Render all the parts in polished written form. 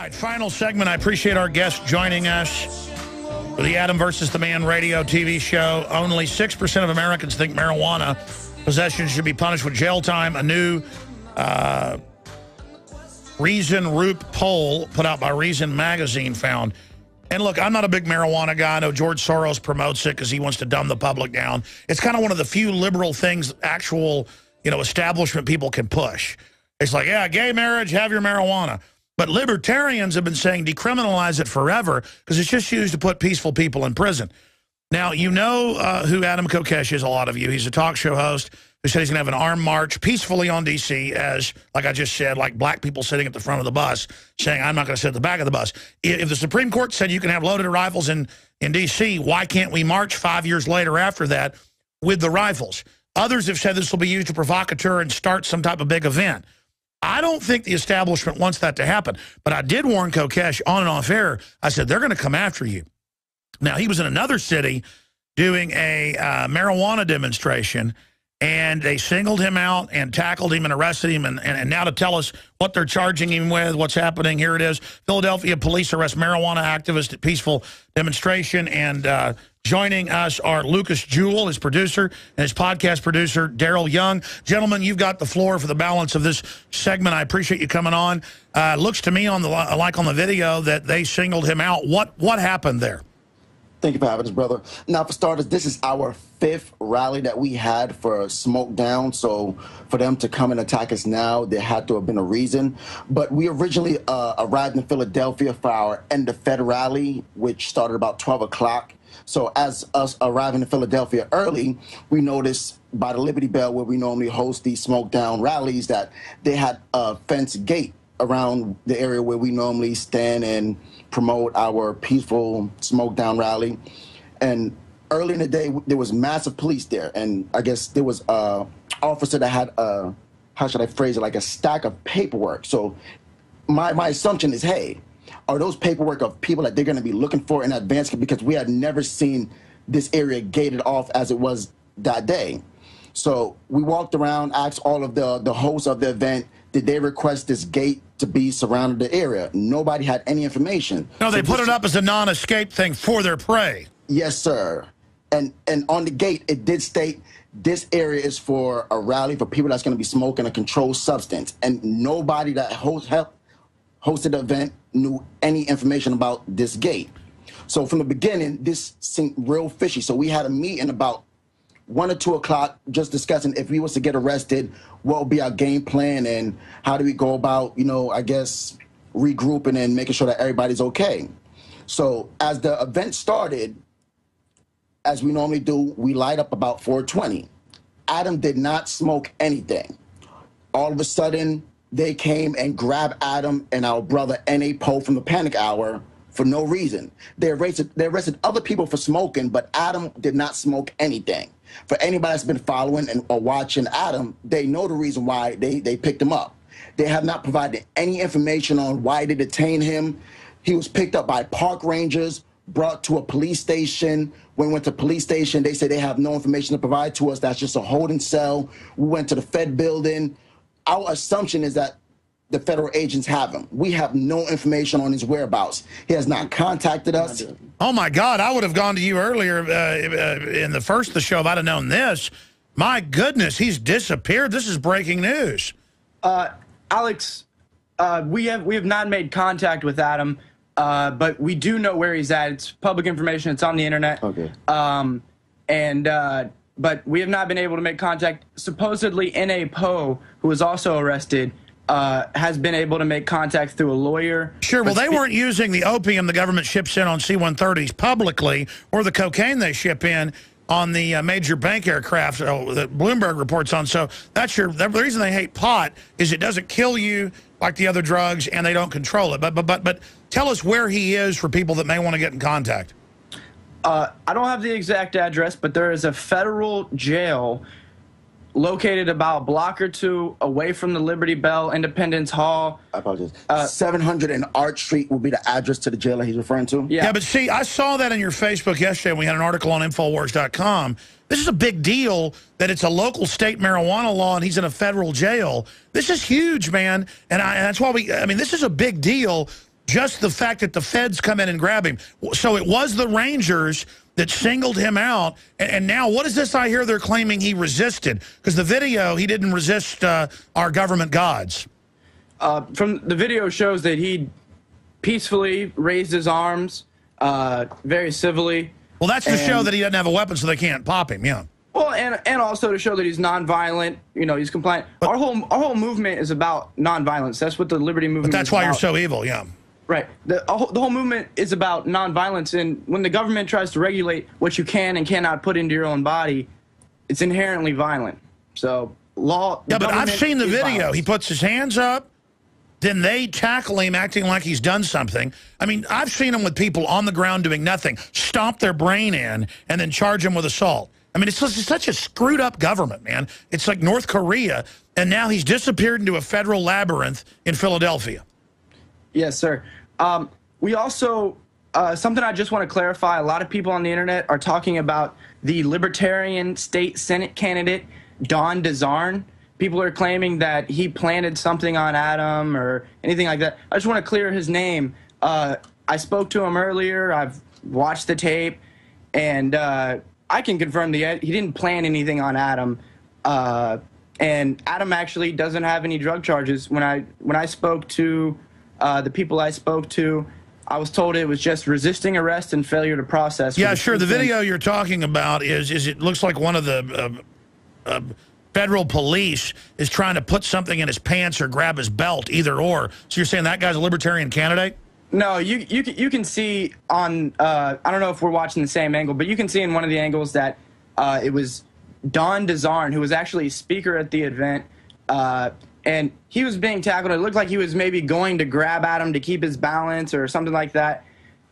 right, final segment. I appreciate our guest joining us for the Adam versus the Man radio TV show. Only 6% of Americans think marijuana possession should be punished with jail time. A new Reason Roop poll put out by Reason magazine found. And look, I'm not a big marijuana guy. I know George Soros promotes it because he wants to dumb the public down. It's kind of one of the few liberal things actual, establishment people can push. It's like, yeah, gay marriage, have your marijuana. But libertarians have been saying decriminalize it forever because it's just used to put peaceful people in prison. Now, you know who Adam Kokesh is, a lot of you. He's a talk show host who said he's going to have an armed march peacefully on D.C. as, like I just said, like black people sitting at the front of the bus saying, I'm not going to sit at the back of the bus. If the Supreme Court said you can have loaded rifles in D.C., why can't we march 5 years later after that with the rifles? Others have said this will be used to provocateur and start some type of big event. I don't think the establishment wants that to happen. But I did warn Kokesh on and off air. I said, they're going to come after you. Now, he was in another city doing a marijuana demonstration, and they singled him out and tackled him and arrested him. And now to tell us what they're charging him with, what's happening, here it is. Philadelphia police arrest marijuana activist at peaceful demonstration. And joining us are Lucas Jewell, his producer, and his podcast producer, Daryl Young. Gentlemen, you've got the floor for the balance of this segment. I appreciate you coming on. Looks to me on the video that they singled him out. What happened there? Thank you for having us, brother. Now, for starters, this is our 5th rally that we had for Smoke Down. So for them to come and attack us now, there had to have been a reason. But we originally arrived in Philadelphia for our end of Fed rally, which started about 12 o'clock. So as us arriving in Philadelphia early, we noticed by the Liberty Bell, where we normally host these Smoke Down rallies, that they had a fence gate around the area where we normally stand and promote our peaceful Smoke Down rally. And early in the day, there was massive police there. And I guess there was a officer that had how should I phrase it, like a stack of paperwork. So my assumption is, hey, are those paperwork of people that they're going to be looking for in advance? Because we had never seen this area gated off as it was that day. So we walked around, asked all of the hosts of the event, did they request this gate to be surrounded the area? Nobody had any information. No, they put it up as a non-escape thing for their prey. Yes, sir. And on the gate, it did state this area is for a rally for people that's going to be smoking a controlled substance. And nobody that hosted the event knew any information about this gate. So from the beginning, this seemed real fishy. So we had a meeting about 1 or 2 o'clock, just discussing if we was to get arrested, what would be our game plan and how do we go about, I guess, regrouping and making sure that everybody's okay. So as the event started, as we normally do, we light up about 4:20. Adam did not smoke anything. All of a sudden, they came and grabbed Adam and our brother N.A. Poe from the Panic Hour for no reason. They arrested other people for smoking, but Adam did not smoke anything. For anybody that's been following or watching Adam, they know the reason why they picked him up. They have not provided any information on why they detained him. He was picked up by park rangers, brought to a police station. When we went to police station, they said they have no information to provide to us. That's just a holding cell. We went to the Fed building. Our assumption is that the federal agents have him. We have no information on his whereabouts. He has not contacted us. Oh, my God. I would have gone to you earlier in the first of the show if I'd have known this. My goodness, he's disappeared. This is breaking news. Alex, we have not made contact with Adam, but we do know where he's at. It's public information. It's on the internet. Okay. But we have not been able to make contact. Supposedly, N.A. Poe, who was also arrested, has been able to make contact through a lawyer. Sure, well, they weren't using the opium the government ships in on C-130s publicly or the cocaine they ship in on the major bank aircraft that Bloomberg reports on. So the reason they hate pot is it doesn't kill you like the other drugs and they don't control it. But tell us where he is for people that may want to get in contact. I don't have the exact address, but there is a federal jail located about a block or two away from the Liberty Bell, Independence Hall. I apologize. 700 and Arch Street will be the address to the jail that he's referring to. Yeah, but see, I saw that in your Facebook yesterday, and we had an article on Infowars.com. This is a big deal that it's a local state marijuana law, and he's in a federal jail. This is huge, man, and that's why this is a big deal just the fact that the feds come in and grab him. So it was the Rangers that singled him out. And now what is this I hear they're claiming he resisted? Because the video, he didn't resist our government gods. From the video shows that he peacefully raised his arms, very civilly. Well, that's to show that he doesn't have a weapon, so they can't pop him, yeah. Well, and also to show that he's nonviolent, you know, he's compliant. But our whole movement is about nonviolence. That's what the Liberty Movement is about. But that's why you're so evil, yeah. Right. The whole movement is about nonviolence, and when the government tries to regulate what you can and cannot put into your own body, it's inherently violent. So law. Yeah, but I've seen the video. Violence. He puts his hands up, then they tackle him acting like he's done something. I mean, I've seen him with people on the ground doing nothing, stomp their brain in, and then charge him with assault. I mean, it's such a screwed up government, man. It's like North Korea, and now he's disappeared into a federal labyrinth in Philadelphia. Yes, sir. We also, something I just want to clarify, a lot of people on the internet are talking about the Libertarian State Senate candidate, Don DeZarn. People are claiming that he planted something on Adam or anything like that. I just want to clear his name. I spoke to him earlier. I've watched the tape, and I can confirm that he didn't plan anything on Adam. And Adam actually doesn't have any drug charges. When I spoke to the people I spoke to, I was told it was just resisting arrest and failure to process. Yeah, sure. The video you're talking about is it looks like one of the federal police is trying to put something in his pants or grab his belt, either or. So you're saying that guy's a libertarian candidate? No, you can see on, I don't know if we're watching the same angle, but you can see in one of the angles that it was Don DeZarn, who was actually a speaker at the event, and he was being tackled. It looked like he was maybe going to grab Adam to keep his balance or something like that.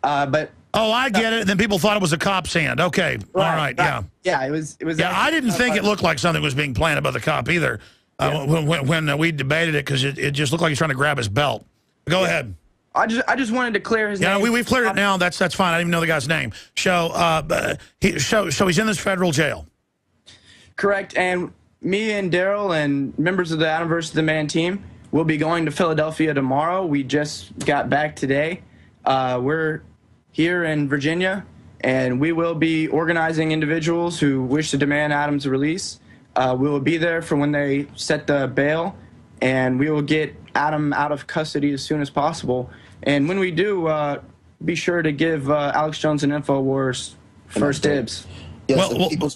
But oh, I get it. And then people thought it was a cop's hand. Okay, all right, yeah. Yeah, it was. Yeah, I didn't think it looked like something was being planted by the cop either when we debated it, because it just looked like he's trying to grab his belt. Go ahead. I just wanted to clear his name. Yeah, we've cleared it now. That's fine. I didn't even know the guy's name. So he's in this federal jail. Correct. And me and Daryl and members of the Adam vs. the Man team will be going to Philadelphia tomorrow. We just got back today. We're here in Virginia, and we will be organizing individuals who wish to demand Adam's release. We will be there for when they set the bail, and we will get Adam out of custody as soon as possible. And when we do, be sure to give Alex Jones and InfoWars first dibs. Yes, people,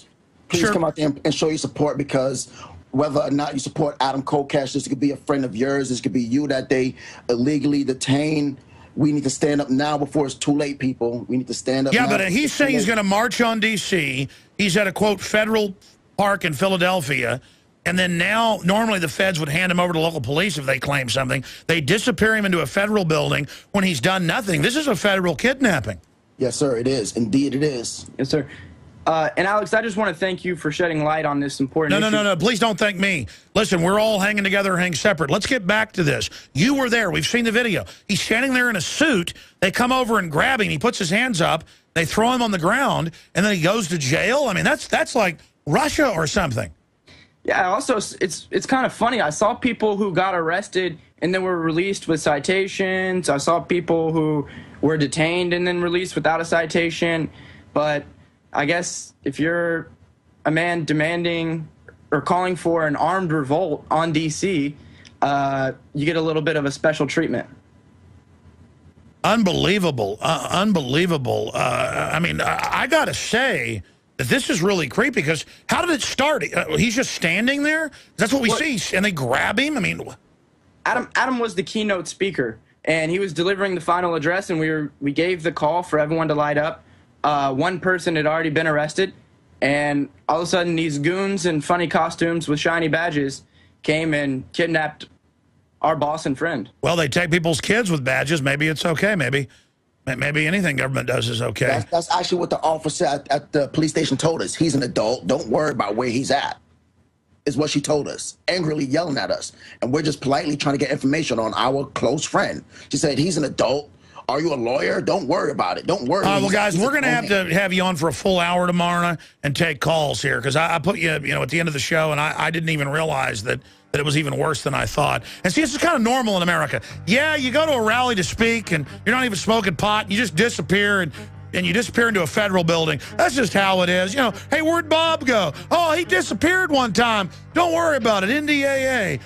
please come out there and show your support, because whether or not you support Adam Kokesh, this could be a friend of yours, this could be you that they illegally detain. We need to stand up now before it's too late, people. We need to stand up now. Yeah, but he's saying he's going to march on D.C. He's at a, quote, federal park in Philadelphia. And then now, normally the feds would hand him over to local police if they claim something. They disappear him into a federal building when he's done nothing. This is a federal kidnapping. Yes, sir, it is. Indeed, it is. Yes, sir. And Alex, I just want to thank you for shedding light on this important issue. No. Please don't thank me. Listen, we're all hanging together, hang separate. Let's get back to this. You were there. We've seen the video. He's standing there in a suit. They come over and grab him. He puts his hands up. They throw him on the ground, and then he goes to jail. I mean, that's like Russia or something. Yeah, also, it's kind of funny. I saw people who got arrested and then were released with citations. I saw people who were detained and then released without a citation. But I guess if you're a man demanding or calling for an armed revolt on D.C., you get a little bit of a special treatment. Unbelievable. Unbelievable. I mean, I got to say that this is really creepy, because how did it start? He's just standing there? That's what we see, and they grab him? I mean, Adam was the keynote speaker, and he was delivering the final address, and we gave the call for everyone to light up. One person had already been arrested, and all of a sudden these goons in funny costumes with shiny badges came and kidnapped our boss and friend. Well, they take people's kids with badges. Maybe it's okay. Maybe anything government does is okay. That's actually what the officer at the police station told us. He's an adult. Don't worry about where he's at, is what she told us, angrily yelling at us. And we're just politely trying to get information on our close friend. She said, he's an adult. Are you a lawyer? Don't worry about it. Don't worry. Well, guys, we're going to have you on for a full hour tomorrow and take calls here, because I put you, at the end of the show, and I didn't even realize that that it was even worse than I thought. And see, this is kind of normal in America. Yeah, you go to a rally to speak, and you're not even smoking pot. You just disappear, and you disappear into a federal building. That's just how it is. You know, hey, where'd Bob go? Oh, he disappeared one time. Don't worry about it. NDAA.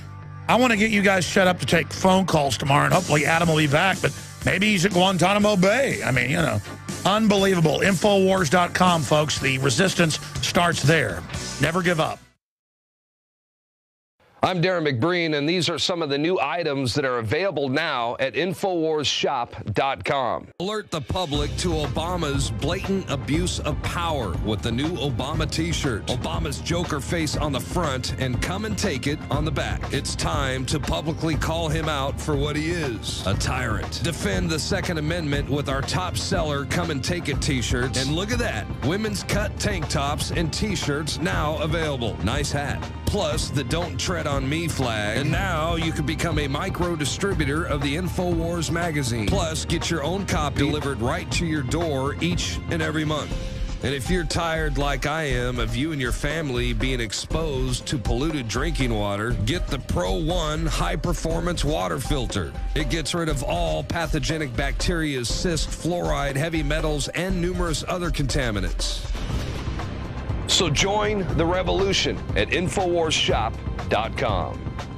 I want to get you guys set up to take phone calls tomorrow, and hopefully Adam will be back, but maybe he's at Guantanamo Bay. I mean, you know, unbelievable. Infowars.com, folks. The resistance starts there. Never give up. I'm Darren McBreen, and these are some of the new items that are available now at InfoWarsShop.com. Alert the public to Obama's blatant abuse of power with the new Obama t-shirt. Obama's Joker face on the front and come and take it on the back. It's time to publicly call him out for what he is, a tyrant. Defend the Second Amendment with our top seller Come and Take It t-shirts. And look at that, women's cut tank tops and t-shirts now available. Nice hat. Plus the Don't Tread on Me flag. And now you can become a micro distributor of the InfoWars magazine. Plus, get your own copy delivered right to your door each and every month. And if you're tired like I am of you and your family being exposed to polluted drinking water, get the Pro One high performance water filter. It gets rid of all pathogenic bacteria, cyst, fluoride, heavy metals, and numerous other contaminants. So join the revolution at InfoWarsShop.com.